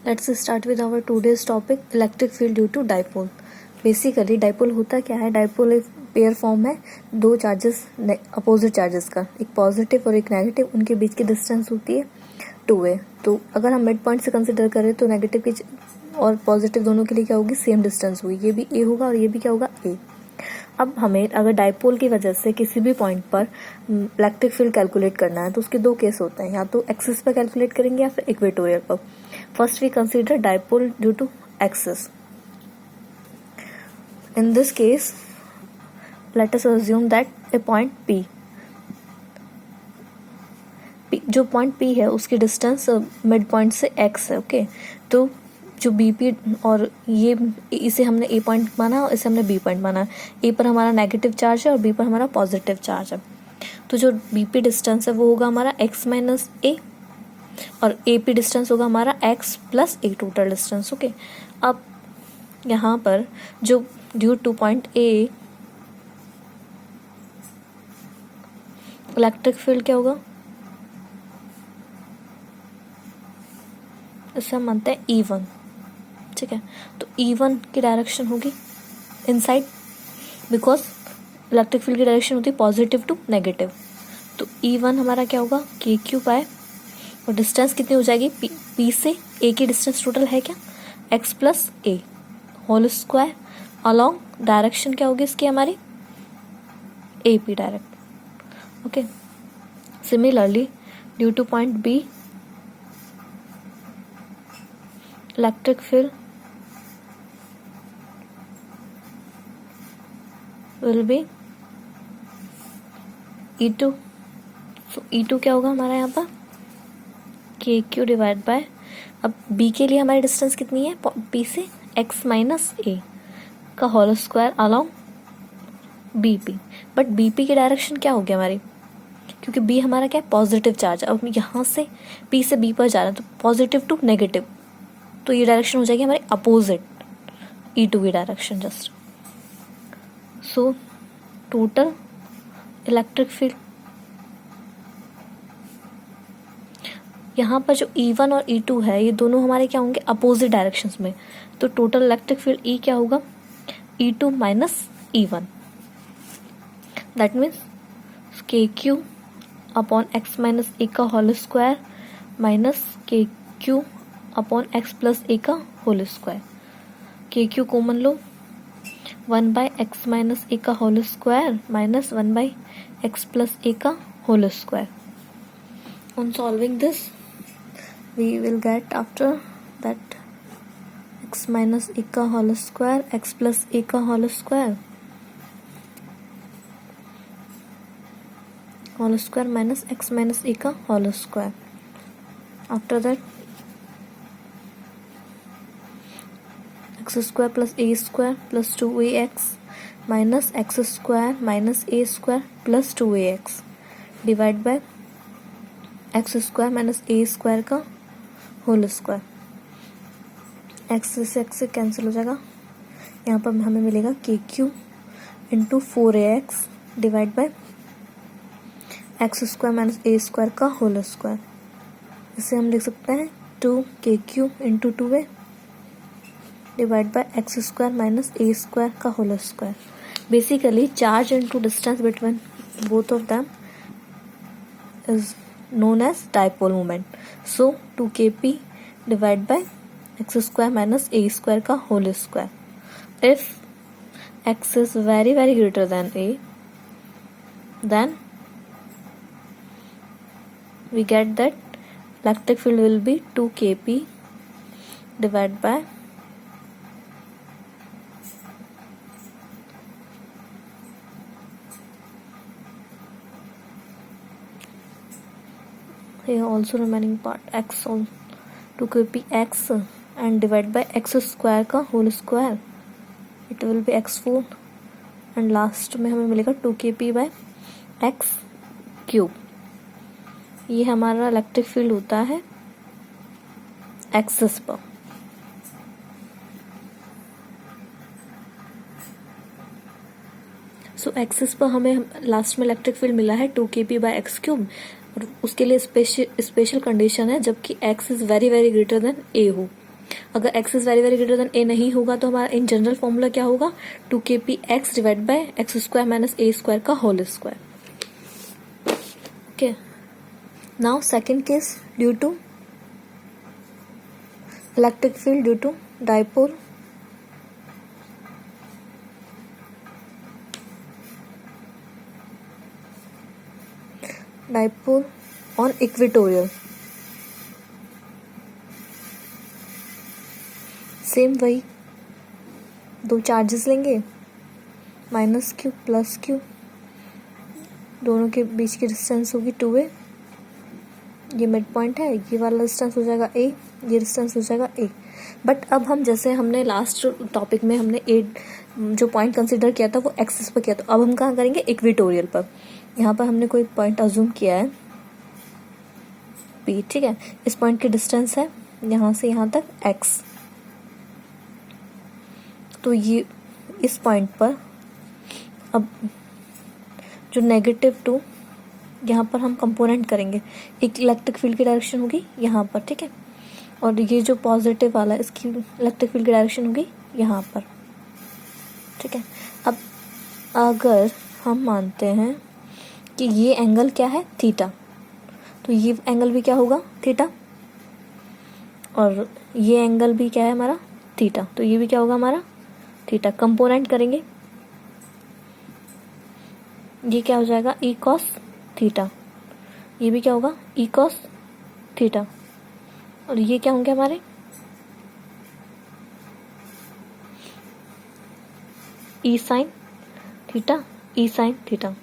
Let's start with our today's topic, electric field due to dipole. Basically dipole होता क्या है? Dipole एक pair form है दो चार्जेस अपोजिट चार्जेस का, एक पॉजिटिव और एक नेगेटिव, उनके बीच की डिस्टेंस होती है 2a। तो अगर हम मिड पॉइंट से कंसिडर करें तो नेगेटिव की और पॉजिटिव दोनों के लिए क्या होगी? सेम डिस्टेंस होगी। ये भी a होगा और ये भी क्या होगा? a। अब हमें अगर डाइपोल की वजह से किसी भी पॉइंट पर इलेक्ट्रिक फील्ड कैलकुलेट करना है तो उसके दो केस होते हैं, या तो एक्सिस पर कैलकुलेट करेंगे या फिर इक्वेटोरियल पर। First we consider dipole due to axis. In this case, let us assume that a point P, जो पॉइंट P है उसकी डिस्टेंस मिड पॉइंट से x है। ओके, तो जो BP और ये इसे हमने A पॉइंट माना और इसे हमने B पॉइंट माना। A पर हमारा नेगेटिव चार्ज है और B पर हमारा पॉजिटिव चार्ज है। तो जो BP डिस्टेंस है वो होगा हमारा x माइनस A और AP डिस्टेंस होगा हमारा x plus A total distance. Okay, अब यहाँ पर जो due to point A electric field क्या होगा? इसे हम मानते हैं E1। ठीक है, तो E1 की डायरेक्शन होगी इनसाइड, बिकॉज इलेक्ट्रिक फील्ड की डायरेक्शन होती है पॉजिटिव टू नेगेटिव। तो E1 हमारा क्या होगा? KQ बाय, और डिस्टेंस कितनी हो जाएगी? P से A की डिस्टेंस टोटल है क्या? x plus A whole square along direction क्या होगी इसकी हमारी? AP direct. Okay, similarly due to point B electric field will be E2। सो E2 क्या होगा हमारा यहाँ पर? KQ डिवाइड बाय, अब B के लिए हमारी डिस्टेंस कितनी है P से? x माइनस A का whole square along BP। But BP की डायरेक्शन क्या होगी हमारी? क्योंकि B हमारा क्या है? Positive charge. अब यहाँ से P से B पर जा रहा है तो पॉजिटिव टू नेगेटिव, तो ये डायरेक्शन हो जाएगी हमारी अपोजिट E2 की direction just. So total electric field यहाँ पर जो E1 और E2 है ये दोनों हमारे क्या होंगे? अपोजिट डायरेक्शंस में। तो टोटल इलेक्ट्रिक फील्ड E क्या होगा? E2 minus E1। That means KQ upon x minus A का whole square minus KQ upon x plus A का होल स्क्वायर। KQ कॉमन लो, 1 बाय x माइनस A का whole square minus 1 by x plus A का whole square. On solving this, we will get after that x minus A का whole square x plus A का whole square minus x minus A का whole square. After that x square plus A square plus 2AX minus x square minus A square plus 2AX divide by x square minus A square का whole square. x से x से cancel हो जाएगा, यहाँ पर हमें मिलेगा KQ into 4AX divide by x square minus A square का होल स्क्वायर। इसे हम लिख सकते हैं 2KQ into 2A divide by x square minus A square का whole square. Basically charge into distance between both of them is known as dipole moment. So 2kp divided by x square minus A square का whole square. If x is very greater than A, then we get that electric field will be 2kp divided by here also remaining part x on 2kp x and divide by x square का whole square, it will be x4 and last में हमें मिलेगा 2kp by x cube। ये हमारा electric field होता है axis पर। सो axis पर हमें लास्ट में इलेक्ट्रिक फील्ड मिला है 2kp by x क्यूब, और उसके लिए स्पेशल कंडीशन है जबकि x is very greater than a हो। अगर x is very very greater than a नहीं होगा तो हमारा इन जनरल फॉर्मूला क्या होगा, 2kpx divide by x square minus a square का whole square. Okay, now second case, due to electric field due to dipole on equatorial. Same वही दो charges लेंगे, माइनस क्यू प्लस क्यू, दोनों के बीच की distance होगी 2a. ये mid point है, ये वाला डिस्टेंस हो जाएगा a, ये डिस्टेंस हो जाएगा a. बट अब हम जैसे हमने लास्ट टॉपिक में हमने a जो पॉइंट कंसिडर किया था वो एक्सिस पर किया, तो अब हम कहाँ करेंगे, इक्वेटोरियल पर. यहाँ पर हमने कोई पॉइंट अज्यूम किया है P, ठीक है. इस पॉइंट की डिस्टेंस है यहाँ से यहाँ तक x. तो ये इस पॉइंट पर अब जो -2 यहाँ पर हम कंपोनेंट करेंगे, एक इलेक्ट्रिक फील्ड की डायरेक्शन होगी यहाँ पर, ठीक है, और ये जो पॉजिटिव वाला इसकी इलेक्ट्रिक फील्ड की डायरेक्शन होगी यहाँ पर, ठीक है. अब अगर हम मानते हैं कि ये एंगल क्या है, थीटा, तो ये एंगल भी क्या होगा, थीटा, और ये एंगल भी क्या है हमारा, थीटा, तो ये भी क्या होगा हमारा, थीटा. कंपोनेंट करेंगे, ये क्या हो जाएगा, ई कॉस थीटा, ये भी क्या होगा, ई कॉस थीटा, और ये क्या होंगे हमारे, ई साइन थीटा, ई साइन थीटा.